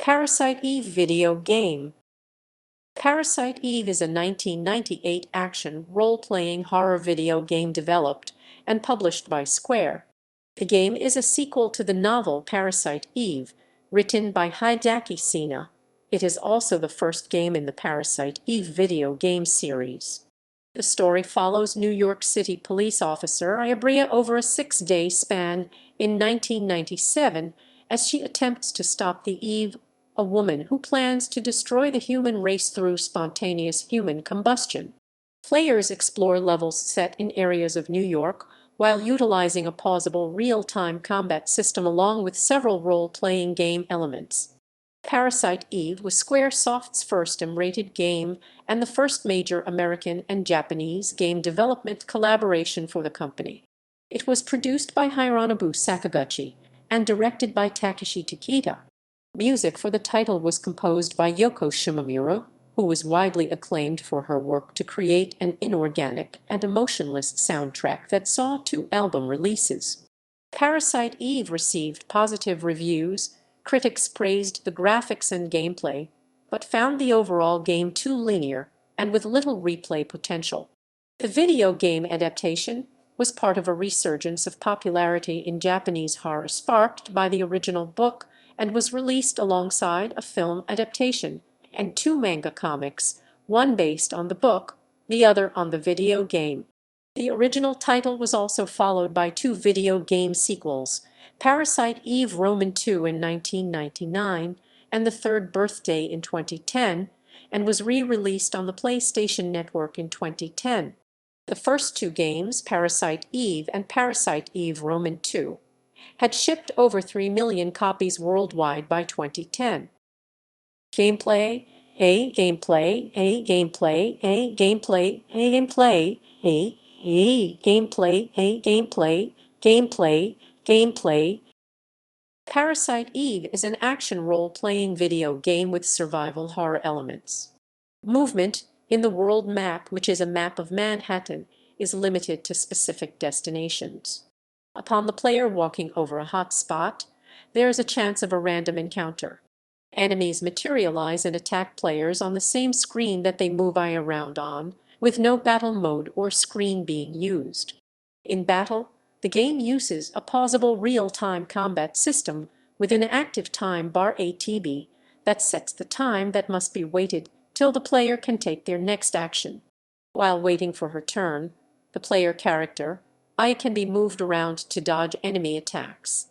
Parasite Eve video game. Parasite Eve is a 1998 action role-playing horror video game developed and published by Square. The game is a sequel to the novel Parasite Eve, written by Hideaki Sena. It is also the first game in the Parasite Eve video game series. The story follows New York City police officer Aya Brea over a 6-day span in 1997 as she attempts to stop the Eve, a woman who plans to destroy the human race through spontaneous human combustion. Players explore levels set in areas of New York while utilizing a pausable real-time combat system along with several role-playing game elements. Parasite Eve was SquareSoft's first M-rated game and the first major American and Japanese game development collaboration for the company. It was produced by Hironobu Sakaguchi and directed by Takashi Tokita. Music for the title was composed by Yoko Shimomura, who was widely acclaimed for her work to create an inorganic and emotionless soundtrack that saw 2 album releases. Parasite Eve received positive reviews. Critics praised the graphics and gameplay, but found the overall game too linear and with little replay potential. The video game adaptation was part of a resurgence of popularity in Japanese horror sparked by the original book and was released alongside a film adaptation and 2 manga comics, one based on the book, the other on the video game. The original title was also followed by 2 video game sequels, Parasite Eve Roman II in 1999 and The Third Birthday in 2010, and was re-released on the PlayStation Network in 2010. The first 2 games, Parasite Eve and Parasite Eve Roman II, had shipped over 3 million copies worldwide by 2010. Gameplay, gameplay, gameplay, gameplay, gameplay, gameplay, gameplay, gameplay, gameplay. Parasite Eve is an action role-playing video game with survival horror elements. Movement in the world map, which is a map of Manhattan, is limited to specific destinations. Upon the player walking over a hot spot, there is a chance of a random encounter. Enemies materialize and attack players on the same screen that they move around on, with no battle mode or screen being used. In battle, the game uses a pausable real-time combat system with an active time bar ATB that sets the time that must be waited till the player can take their next action. While waiting for her turn, the player character, Aya, can be moved around to dodge enemy attacks.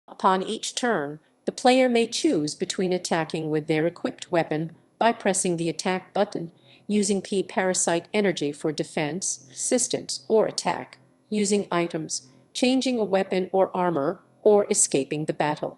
Upon each turn, the player may choose between attacking with their equipped weapon by pressing the attack button, using Parasite energy for defense, assistance, or attack, using items, changing a weapon or armor, or escaping the battle.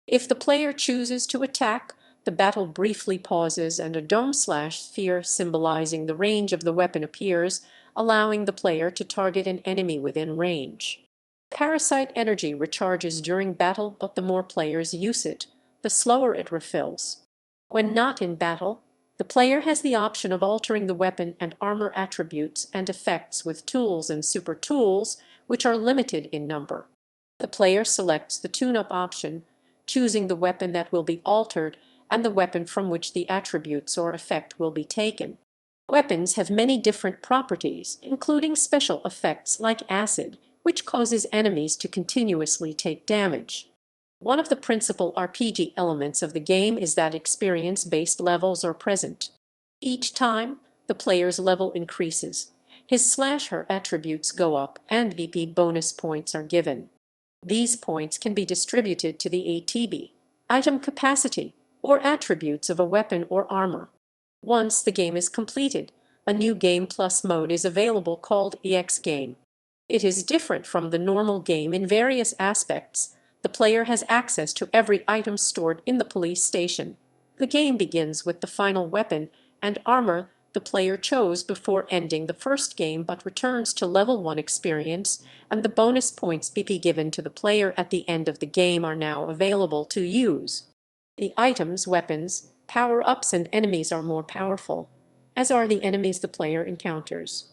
If the player chooses to attack, the battle briefly pauses and a dome/sphere symbolizing the range of the weapon appears, allowing the player to target an enemy within range. Parasite energy recharges during battle, but the more players use it, the slower it refills. When not in battle, the player has the option of altering the weapon and armor attributes and effects with tools and super tools, which are limited in number. The player selects the tune-up option, choosing the weapon that will be altered and the weapon from which the attributes or effect will be taken. Weapons have many different properties, including special effects like acid, which causes enemies to continuously take damage. One of the principal RPG elements of the game is that experience-based levels are present. Each time the player's level increases, his/her attributes go up and BP bonus points are given. These points can be distributed to the ATB, item capacity, or attributes of a weapon or armor. Once the game is completed, a new Game Plus mode is available called EX Game. It is different from the normal game in various aspects. The player has access to every item stored in the police station. The game begins with the final weapon and armor the player chose before ending the first game, but returns to level 1 experience, and the bonus points BP given to the player at the end of the game are now available to use. The items, weapons, power-ups, and enemies are more powerful, as are the enemies the player encounters.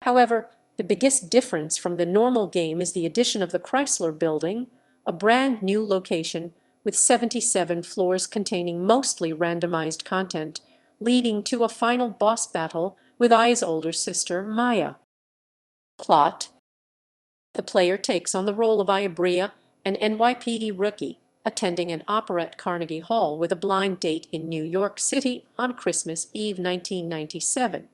However, the biggest difference from the normal game is the addition of the Chrysler Building, a brand new location with 77 floors containing mostly randomized content, leading to a final boss battle with Aya's older sister, Maya. Plot: the player takes on the role of Aya Brea, an NYPD rookie, attending an opera at Carnegie Hall with a blind date in New York City on Christmas Eve 1997.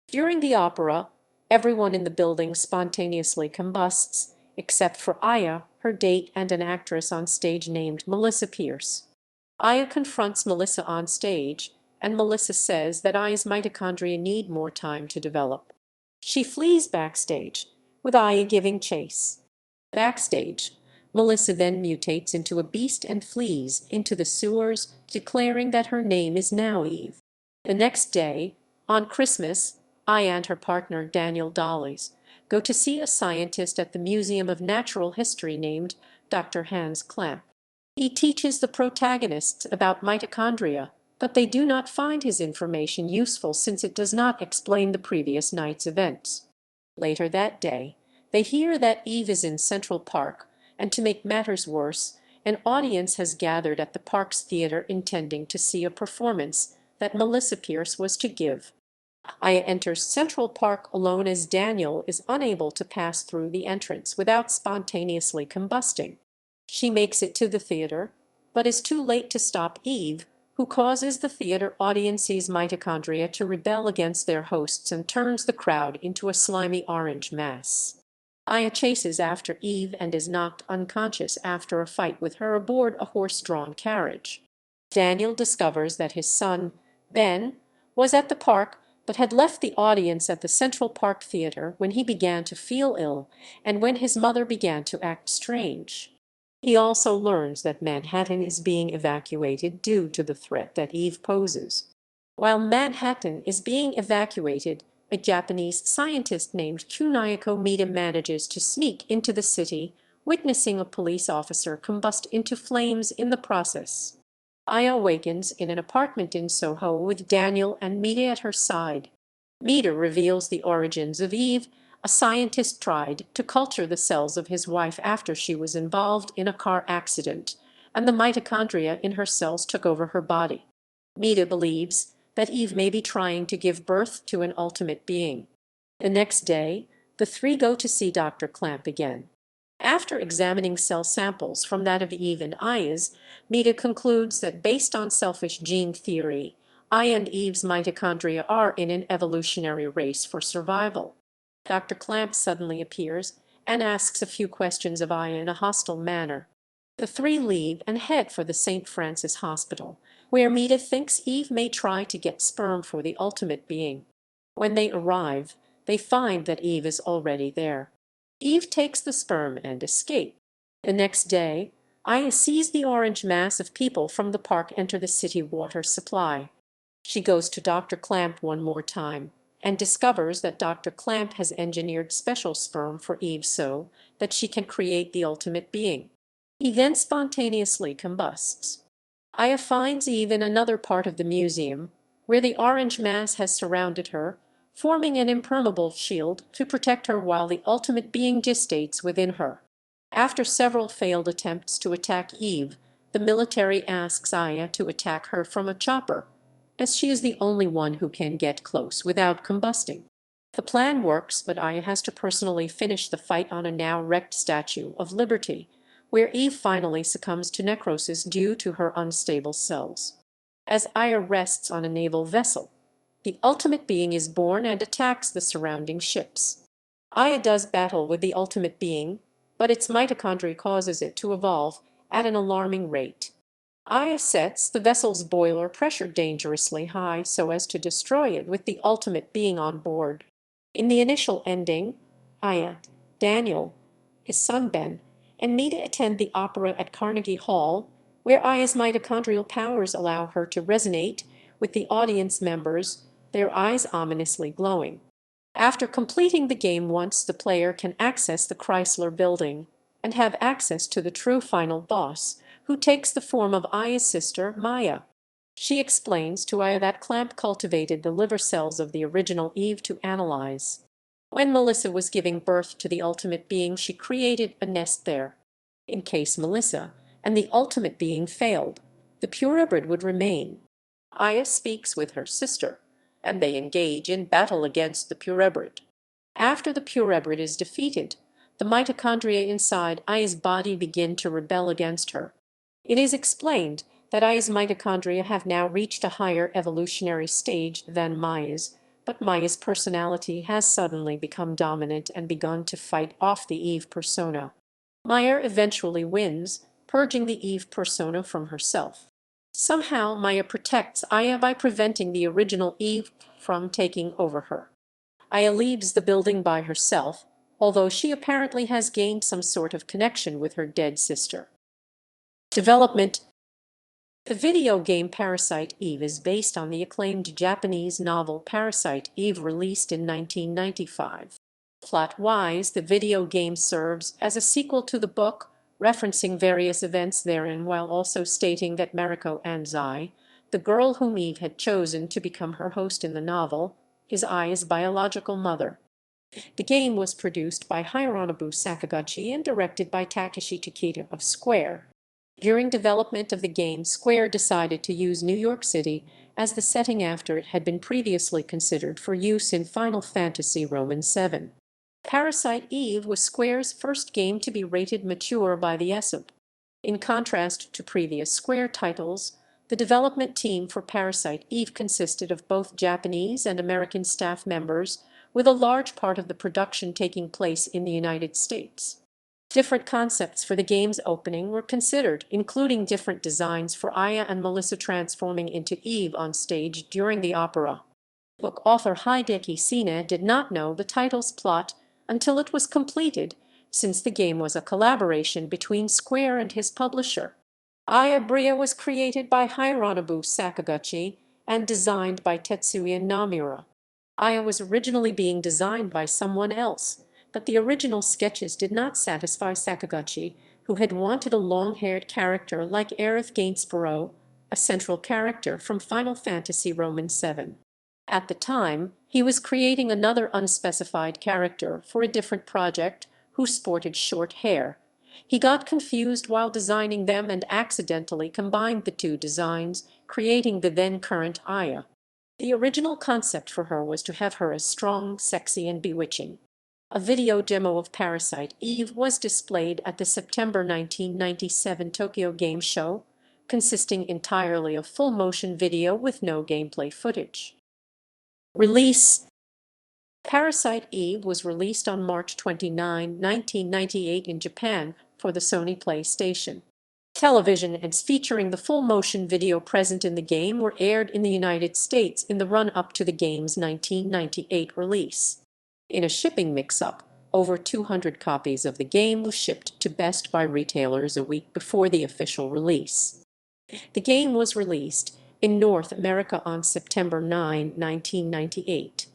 During the opera, everyone in the building spontaneously combusts, except for Aya, her date, and an actress on stage named Melissa Pierce. Aya confronts Melissa on stage, and Melissa says that Aya's mitochondria need more time to develop. She flees backstage, with Aya giving chase. Backstage, Melissa then mutates into a beast and flees into the sewers, declaring that her name is now Eve. The next day, on Christmas, Aya and her partner Daniel Dollies go to see a scientist at the Museum of Natural History named Dr. Hans Klamp. He teaches the protagonists about mitochondria, but they do not find his information useful since it does not explain the previous night's events. Later that day, they hear that Eve is in Central Park, and to make matters worse, an audience has gathered at the park's theater intending to see a performance that Melissa Pierce was to give. Aya enters Central Park alone as Daniel is unable to pass through the entrance without spontaneously combusting. She makes it to the theater, but is too late to stop Eve, who causes the theater audience's mitochondria to rebel against their hosts and turns the crowd into a slimy orange mass. Aya chases after Eve and is knocked unconscious after a fight with her aboard a horse-drawn carriage. Daniel discovers that his son, Ben, was at the park but had left the audience at the Central Park Theater when he began to feel ill and when his mother began to act strange. He also learns that Manhattan is being evacuated due to the threat that Eve poses. While Manhattan is being evacuated, a Japanese scientist named Kunayako Mita manages to sneak into the city, witnessing a police officer combust into flames in the process. Aya awakens in an apartment in Soho with Daniel and Mita at her side. Mita reveals the origins of Eve. A scientist tried to culture the cells of his wife after she was involved in a car accident, and the mitochondria in her cells took over her body. Mita believes that Eve may be trying to give birth to an ultimate being. The next day, the three go to see Dr. Clamp again. After examining cell samples from that of Eve and Aya's, Mita concludes that based on selfish gene theory, Aya and Eve's mitochondria are in an evolutionary race for survival. Dr. Clamp suddenly appears and asks a few questions of Aya in a hostile manner. The three leave and head for the St. Francis Hospital, where Mita thinks Eve may try to get sperm for the ultimate being. When they arrive, they find that Eve is already there. Eve takes the sperm and escapes. The next day, Aya sees the orange mass of people from the park enter the city water supply. She goes to Dr. Clamp one more time and discovers that Dr. Clamp has engineered special sperm for Eve so that she can create the ultimate being. He then spontaneously combusts. Aya finds Eve in another part of the museum, where the orange mass has surrounded her, forming an impermeable shield to protect her while the ultimate being gestates within her. After several failed attempts to attack Eve, the military asks Aya to attack her from a chopper, as she is the only one who can get close without combusting. The plan works, but Aya has to personally finish the fight on a now wrecked Statue of Liberty, where Eve finally succumbs to necrosis due to her unstable cells. As Aya rests on a naval vessel, the ultimate being is born and attacks the surrounding ships. Aya does battle with the ultimate being, but its mitochondria causes it to evolve at an alarming rate. Aya sets the vessel's boiler pressure dangerously high so as to destroy it with the ultimate being on board. In the initial ending, Aya, Daniel, his son Ben, and Mita attend the opera at Carnegie Hall, where Aya's mitochondrial powers allow her to resonate with the audience members, their eyes ominously glowing. After completing the game once, the player can access the Chrysler Building and have access to the true final boss, who takes the form of Aya's sister, Maya. She explains to Aya that Clamp cultivated the liver cells of the original Eve to analyze. When Melissa was giving birth to the ultimate being, she created a nest there. In case Melissa and the ultimate being failed, the purebred would remain. Aya speaks with her sister, and they engage in battle against the purebred. After the purebred is defeated, the mitochondria inside Aya's body begin to rebel against her. It is explained that Aya's mitochondria have now reached a higher evolutionary stage than Maya's, but Maya's personality has suddenly become dominant and begun to fight off the Eve persona. Maya eventually wins, purging the Eve persona from herself. Somehow, Maya protects Aya by preventing the original Eve from taking over her. Aya leaves the building by herself, although she apparently has gained some sort of connection with her dead sister. Development. The video game Parasite Eve is based on the acclaimed Japanese novel Parasite Eve released in 1995. Plot-wise, the video game serves as a sequel to the book, referencing various events therein while also stating that Mariko Anzai, the girl whom Eve had chosen to become her host in the novel, is Aya's biological mother. The game was produced by Hironobu Sakaguchi and directed by Takashi Tokita of Square. During development of the game, Square decided to use New York City as the setting after it had been previously considered for use in Final Fantasy Roman VII. Parasite Eve was Square's first game to be rated mature by the ESOP. In contrast to previous Square titles, the development team for Parasite Eve consisted of both Japanese and American staff members, with a large part of the production taking place in the United States. Different concepts for the game's opening were considered, including different designs for Aya and Melissa transforming into Eve on stage during the opera. Book author Hideaki Sena did not know the title's plot until it was completed, since the game was a collaboration between Square and his publisher. Aya Brea was created by Hironobu Sakaguchi and designed by Tetsuya Nomura. Aya was originally being designed by someone else, but the original sketches did not satisfy Sakaguchi, who had wanted a long-haired character like Aerith Gainsborough, a central character from Final Fantasy Roman VII. At the time, he was creating another unspecified character for a different project who sported short hair. He got confused while designing them and accidentally combined the two designs, creating the then-current Aya. The original concept for her was to have her as strong, sexy, and bewitching. A video demo of Parasite Eve was displayed at the September 1997 Tokyo Game Show, consisting entirely of full-motion video with no gameplay footage. Release. Parasite Eve was released on March 29, 1998 in Japan for the Sony PlayStation. Television ads featuring the full-motion video present in the game were aired in the United States in the run-up to the game's 1998 release. In a shipping mix-up, over 200 copies of the game were shipped to Best Buy retailers a week before the official release. The game was released in North America on September 9, 1998.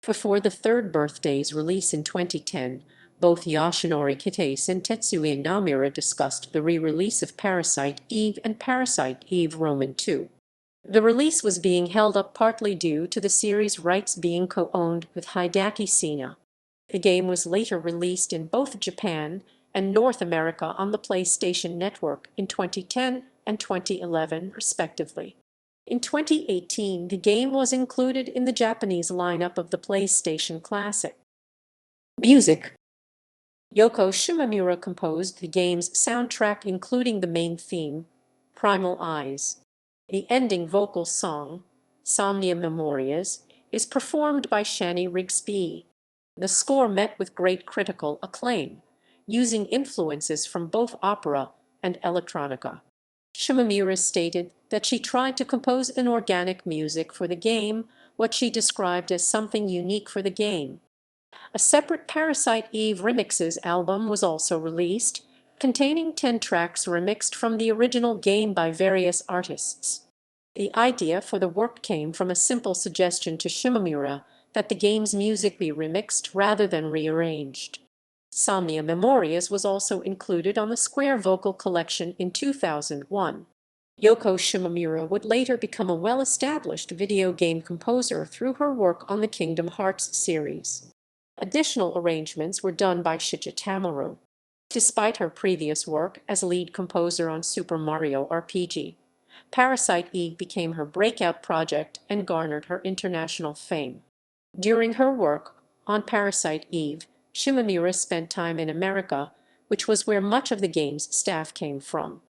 Before the third birthday's release in 2010, both Yoshinori Kitase and Tetsuya Nomura discussed the re-release of Parasite Eve and Parasite Eve Roman II. The release was being held up partly due to the series' rights being co-owned with Hideaki Sena. The game was later released in both Japan and North America on the PlayStation Network in 2010 and 2011, respectively. In 2018, the game was included in the Japanese lineup of the PlayStation Classic. Music. Yoko Shimomura composed the game's soundtrack, including the main theme, Primal Eyes. The ending vocal song, Somnia Memorias, is performed by Shani Rigsby. The score met with great critical acclaim, using influences from both opera and electronica. Shimomura stated that she tried to compose inorganic music for the game, what she described as something unique for the game. A separate Parasite Eve Remixes album was also released, containing 10 tracks remixed from the original game by various artists. The idea for the work came from a simple suggestion to Shimomura that the game's music be remixed rather than rearranged. Somnia Memorias was also included on the Square Vocal Collection in 2001. Yoko Shimomura would later become a well-established video game composer through her work on the Kingdom Hearts series. Additional arrangements were done by Shinya Tamaru. Despite her previous work as lead composer on Super Mario RPG, Parasite Eve became her breakout project and garnered her international fame. During her work on Parasite Eve, Shimomura spent time in America, which was where much of the game's staff came from.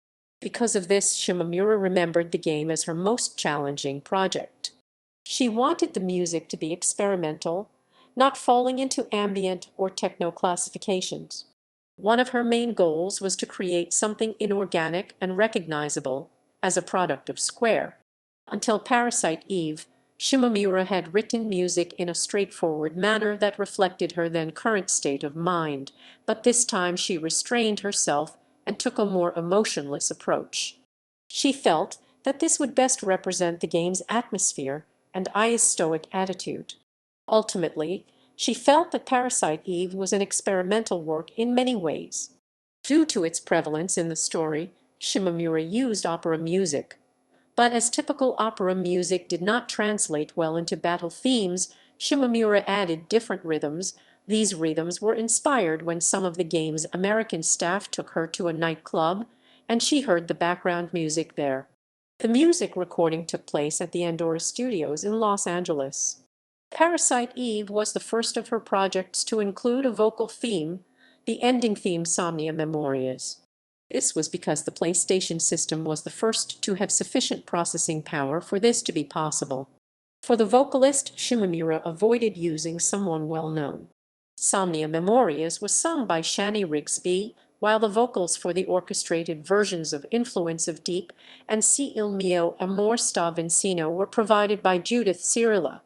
Because of this, Shimomura remembered the game as her most challenging project. She wanted the music to be experimental, not falling into ambient or techno classifications. One of her main goals was to create something inorganic and recognizable as a product of Square. Until Parasite Eve, Shimomura had written music in a straightforward manner that reflected her then current state of mind, but this time she restrained herself and took a more emotionless approach. She felt that this would best represent the game's atmosphere and Aya's stoic attitude. Ultimately, she felt that Parasite Eve was an experimental work in many ways. Due to its prevalence in the story, Shimomura used opera music. But as typical opera music did not translate well into battle themes, Shimomura added different rhythms. These rhythms were inspired when some of the game's American staff took her to a nightclub, and she heard the background music there. The music recording took place at the Andorra Studios in Los Angeles. Parasite Eve was the first of her projects to include a vocal theme, the ending theme Somnia Memorias. This was because the PlayStation system was the first to have sufficient processing power for this to be possible. For the vocalist, Shimomura avoided using someone well-known. Somnia Memorias was sung by Shani Rigsby, while the vocals for the orchestrated versions of Influence of Deep and Si il mio amor sta vincino were provided by Judith Cirilla.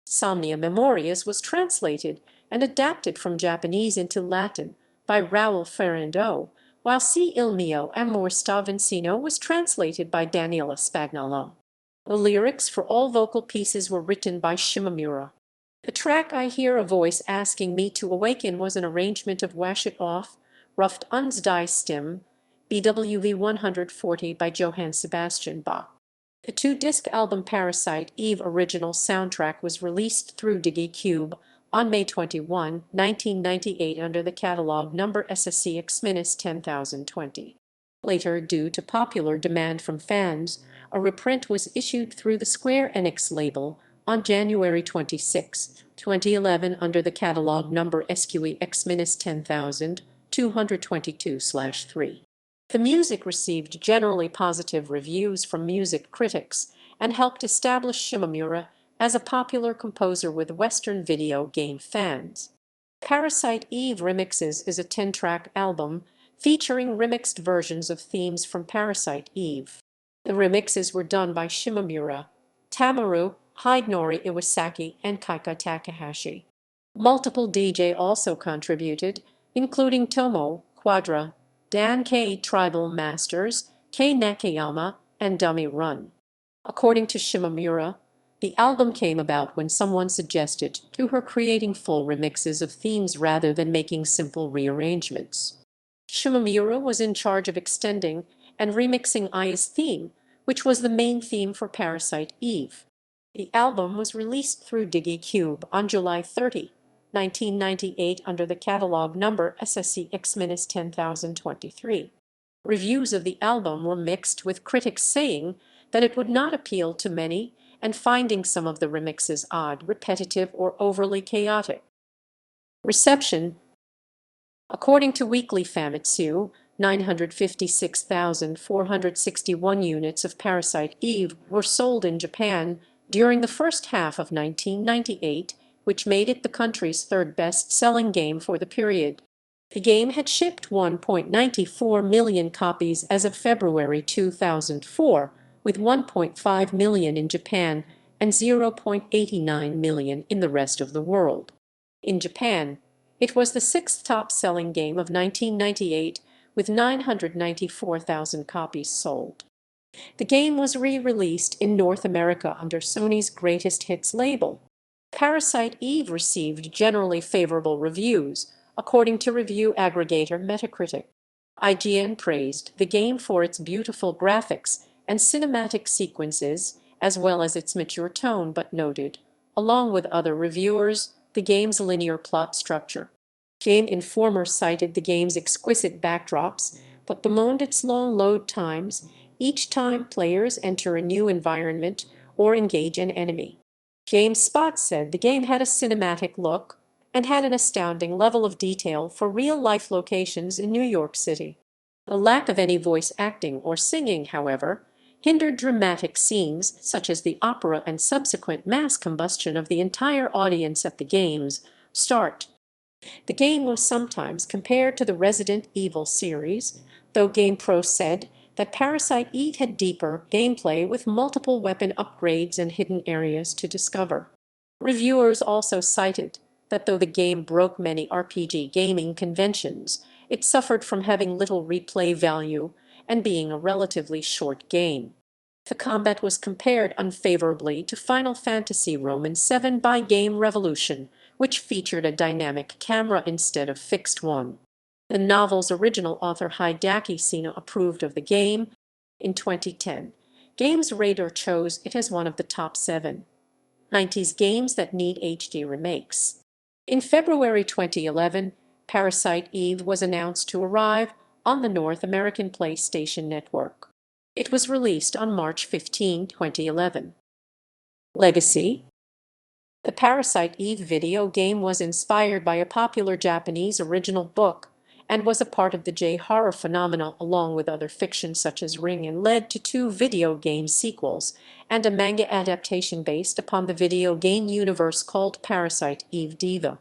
Somnia Memorias was translated and adapted from Japanese into Latin by Raul Ferrando, while Si il mio amor sta vincino was translated by Daniela Spagnolo. The lyrics for all vocal pieces were written by Shimomura. The track I Hear a Voice Asking Me to Awaken was an arrangement of Wash It Off, Ruft uns die Stimme, BWV 140 by Johann Sebastian Bach. The two-disc album Parasite Eve original soundtrack was released through DigiCube on May 21, 1998 under the catalog number SSC X-10020. Later, due to popular demand from fans, a reprint was issued through the Square Enix label on January 26, 2011 under the catalog number SQE X-10222/3. The music received generally positive reviews from music critics and helped establish Shimomura as a popular composer with Western video game fans. Parasite Eve Remixes is a 10-track album featuring remixed versions of themes from Parasite Eve. The remixes were done by Shimomura, Tamaru, Hidenori Iwasaki, and Kaika Takahashi. Multiple DJ also contributed, including Tomo, Quadra, Dan K. Tribal Masters, K. Nakayama, and Dummy Run. According to Shimomura, the album came about when someone suggested to her creating full remixes of themes rather than making simple rearrangements. Shimomura was in charge of extending and remixing Aya's theme, which was the main theme for Parasite Eve. The album was released through DigiCube on July 30, 1998 under the catalog number SSC X-10023. Reviews of the album were mixed, with critics saying that it would not appeal to many and finding some of the remixes odd, repetitive, or overly chaotic. Reception. According to Weekly Famitsu, 956,461 units of Parasite Eve were sold in Japan during the first half of 1998, which made it the country's third best-selling game for the period. The game had shipped 1.94 million copies as of February 2004, with 1.5 million in Japan and 0.89 million in the rest of the world. In Japan, it was the sixth top-selling game of 1998, with 994,000 copies sold. The game was re-released in North America under Sony's Greatest Hits label. Parasite Eve received generally favorable reviews, according to review aggregator Metacritic. IGN praised the game for its beautiful graphics and cinematic sequences, as well as its mature tone, but noted, along with other reviewers, the game's linear plot structure. Game Informer cited the game's exquisite backdrops, but bemoaned its long load times each time players enter a new environment or engage an enemy. GameSpot said the game had a cinematic look and had an astounding level of detail for real-life locations in New York City. The lack of any voice acting or singing, however, hindered dramatic scenes such as the opera and subsequent mass combustion of the entire audience at the game's start. The game was sometimes compared to the Resident Evil series, though GamePro said that Parasite Eve had deeper gameplay with multiple weapon upgrades and hidden areas to discover. Reviewers also cited that though the game broke many RPG gaming conventions, it suffered from having little replay value and being a relatively short game. The combat was compared unfavorably to Final Fantasy Roman VII by Game Revolution, which featured a dynamic camera instead of fixed one. The novel's original author Hideaki Sena approved of the game. In 2010, Games Radar chose it as one of the top 7 90s games that need HD remakes. In February 2011, Parasite Eve was announced to arrive on the North American PlayStation Network. It was released on March 15, 2011. Legacy. The Parasite Eve video game was inspired by a popular Japanese original book and was a part of the J-horror phenomenon along with other fiction such as Ring and led to 2 video game sequels and a manga adaptation based upon the video game universe called Parasite Eve Diva.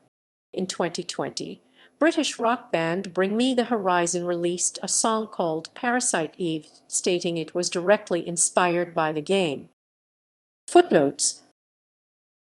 In 2020, British rock band Bring Me the Horizon released a song called Parasite Eve, stating it was directly inspired by the game. Footnotes: